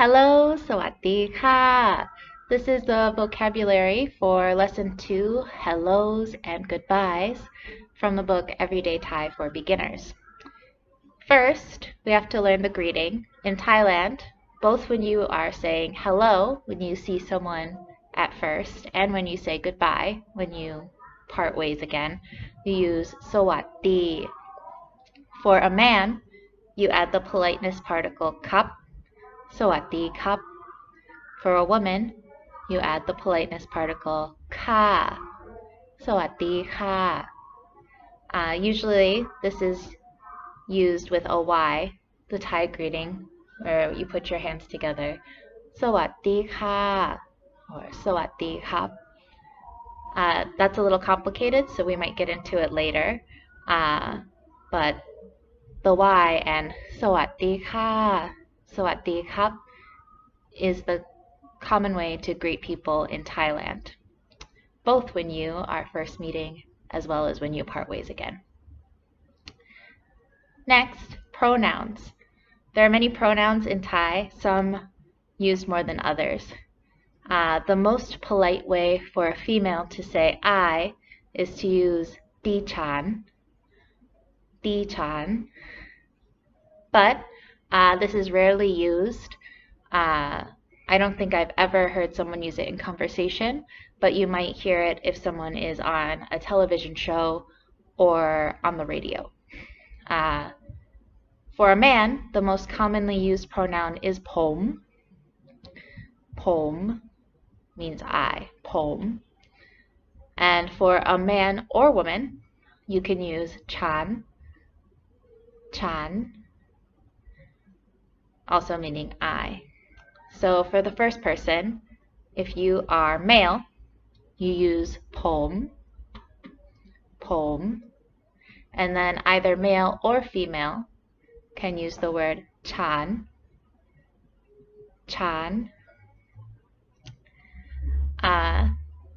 Hello, สวัสดี ค่ะ. This is the vocabulary for lesson 2, hellos and goodbyes, from the book Everyday Thai for Beginners. First, we have to learn the greeting. In Thailand, both when you are saying hello, when you see someone at first, and when you say goodbye, when you part ways again, you use สวัสดี. For a man, you add the politeness particle ครับ สวัสดี ครับ. For a woman, you add the politeness particle ค่ะ สวัสดี ค่ะ. Usually, this is used with a Y, the Thai greeting, where you put your hands together. สวัสดี ค่ะ or สวัสดี ครับ. That's a little complicated, so we might get into it later. But the Y and สวัสดี ค่ะ สวัสดี ครับis the common way to greet people in Thailand, both when you are first meeting as well as when you part ways again. Next, pronouns. There are many pronouns in Thai, some used more than others. The most polite way for a female to say I is to use di chan, but this is rarely used. I don't think I've ever heard someone use it in conversation, but you might hear it if someone is on a television show or on the radio. For a man, the most commonly used pronoun is pom. Pom means I, pom. And for a man or woman, you can use chan, also meaning I. So for the first person, if you are male, you use pom, and then either male or female can use the word chan.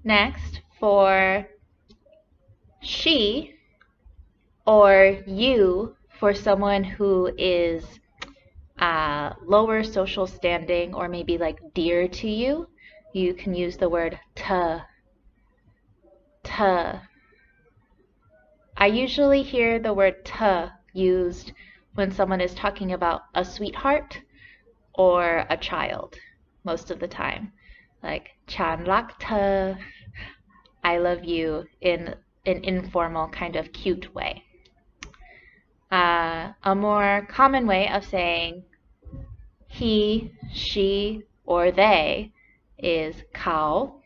Next, for she or you, for someone who is lower social standing or maybe like dear to you, you can use the word te. I usually hear the word te used when someone is talking about a sweetheart or a child most of the time. Like, chan rak te, I love you, in an informal kind of cute way. A more common way of saying he, she, or they is kao.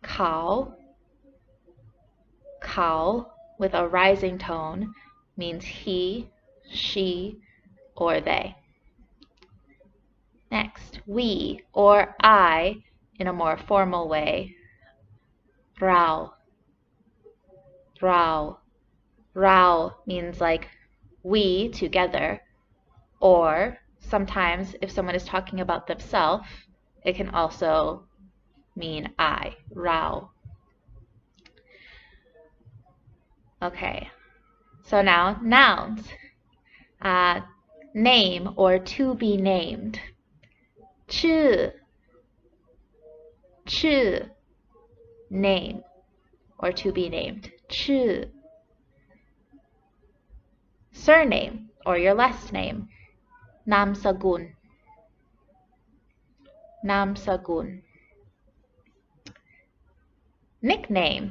Kao with a rising tone means he, she, or they. Next, we or I in a more formal way. Rao. Rao means like we together, or sometimes if someone is talking about themselves, it can also mean I, Rao. Okay, so now nouns. Name or to be named. ชื่อ name or to be named. ชื่อ surname or your last name. นามสกุล nickname.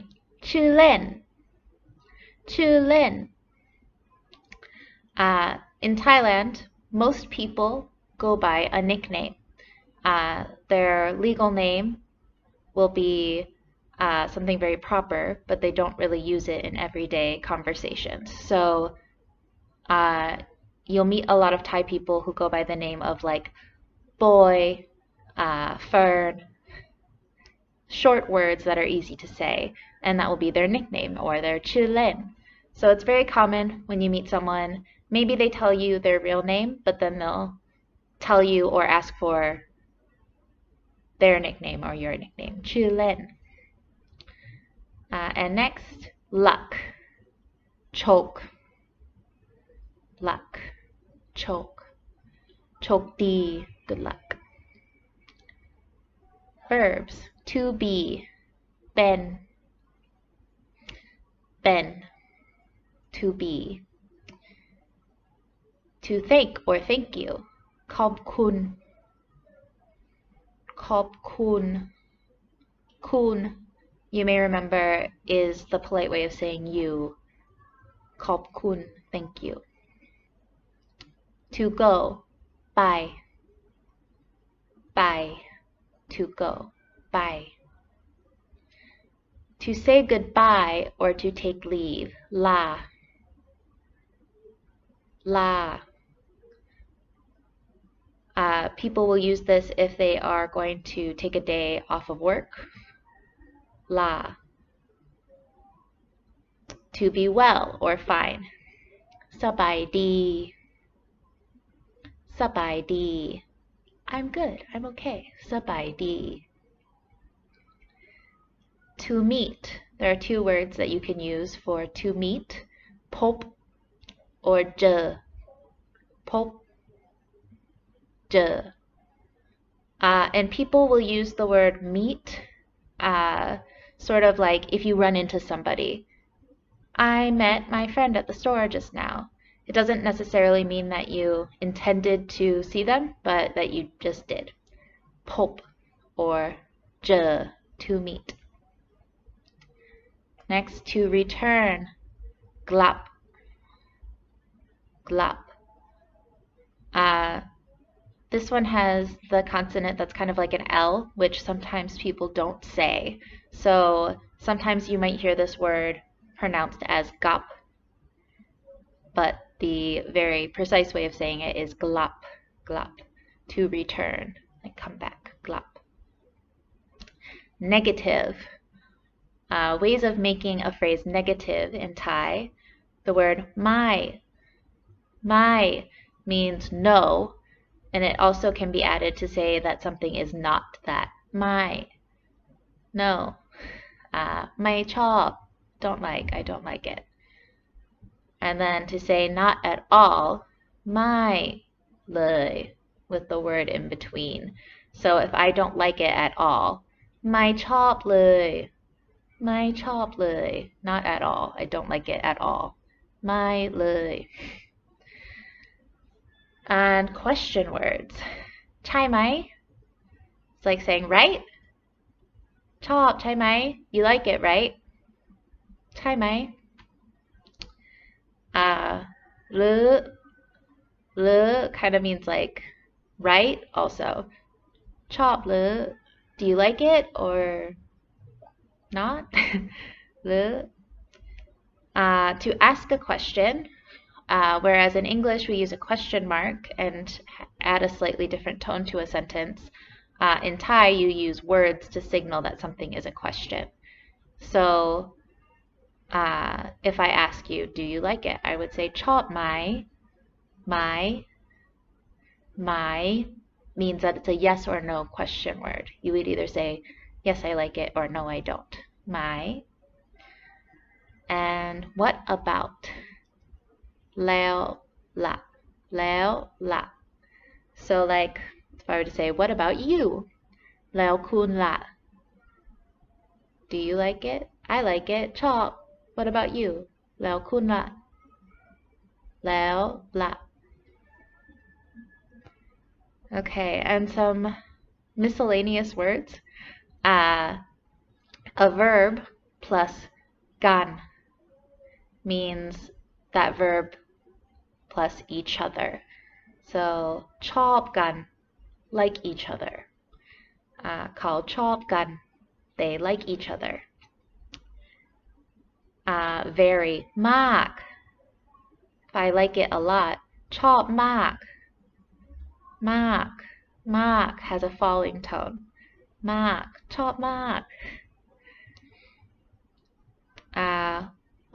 ชื่อเล่น in Thailand, most people go by a nickname. Their legal name will be something very proper, but they don't really use it in everyday conversations. So you'll meet a lot of Thai people who go by the name of like boy, fern, short words that are easy to say, and that will be their nickname or their ชื่อเล่น. So it's very common when you meet someone, maybe they tell you their real name, but then they'll tell you or ask for their nickname or your nickname, ชื่อเล่น. And next, luck, choke. โชคดี good luck. Verbs to be เป็น to be. To thank or thank you ขอบคุณคุณ you may remember is the polite way of saying you ขอบคุณ thank you. To go ไป to go ไป. To say goodbye or to take leave ลา. People will use this if they are going to take a day off of work. La. To be well or fine. สบายดี I'm good. I'm okay. สบายดี To meet. There are two words that you can use for to meet. พบ or เจอ พบ เจอ. And people will use the word meet sort of like if you run into somebody. I met my friend at the store just now. It doesn't necessarily mean that you intended to see them, but that you just did. พบ or เจอ to meet. Next, to return กลับ This one has the consonant that's kind of like an L, which sometimes people don't say. So sometimes you might hear this word pronounced as gap, but the very precise way of saying it is glap, to return, like come back, glap. Negative. Ways of making a phrase negative in Thai. The word mai means no, and it also can be added to say that something is not that. Mai, no. ไม่ชอบ don't like, I don't like it. And then to say not at all, ไม่เลย with the word in between. So if I don't like it at all, ไม่ชอบเลย not at all, I don't like it at all. ไม่เลย. And question words. ใช่ไหม It's like saying right. ชอบใช่ไหม You like it, right? ใช่ไหม หรือ kind of means like right also. ชอบหรือ Do you like it or not? หรือ to ask a question. Whereas in English we use a question mark and add a slightly different tone to a sentence. In Thai you use words to signal that something is a question. So if I ask you, do you like it? I would say ชอบไหม my means that it's a yes or no question word. You would either say yes I like it or no I don't. My. And what about? แล้วล่ะ So like if I were to say what about you? แล้วคุณล่ะ Do you like it? I like it. ชอบ What about you? แล้วคุณล่ะ แล้วล่ะ. Okay, and some miscellaneous words. A verb plus กัน means that verb plus each other. So ชอบกัน like each other. เขาชอบกัน they like each other. Very มาก if I like it a lot ชอบมาก has a falling tone. มาก ชอบมาก.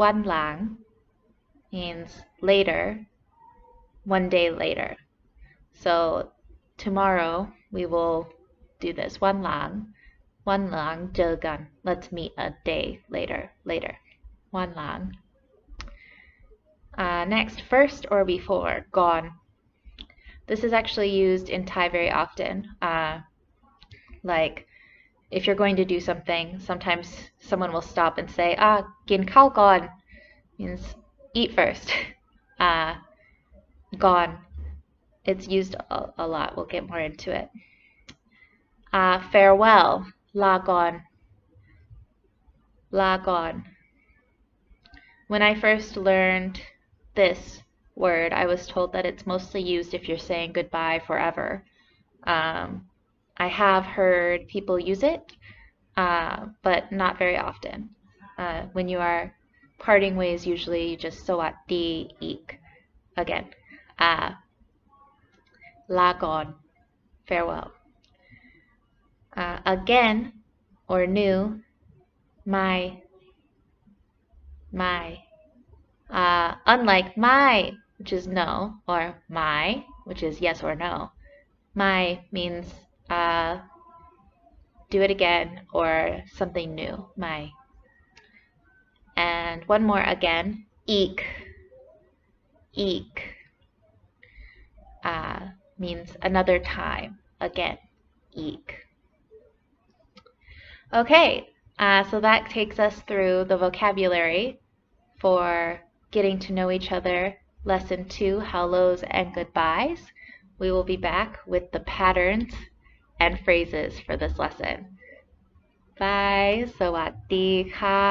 วันหลัง means later, one day later. So tomorrow we will do this. วันหลัง เจอกัน Let's meet a day later. วันหลัง. Next, first or before, ก่อน. This is actually used in Thai very often. Like if you're going to do something, sometimes someone will stop and say, "Gin khao gon," means eat first. Gon. It's used a lot. We'll get more into it. Farewell. La gon. La gon. When I first learned this word, I was told that it's mostly used if you're saying goodbye forever. I have heard people use it, but not very often. When you are parting ways, usually you just sawatdi ik again. Lagon, farewell. Again, or new, my. Unlike my, which is no, or my, which is yes or no. My means do it again or something new. My. And one more again. Eek. Eek. Means another time. Again. Eek. Okay, so that takes us through the vocabulary for getting to know each other. Lesson 2, hellos and goodbyes. We will be back with the patterns and phrases for this lesson. Bye. สวัสดีค่ะ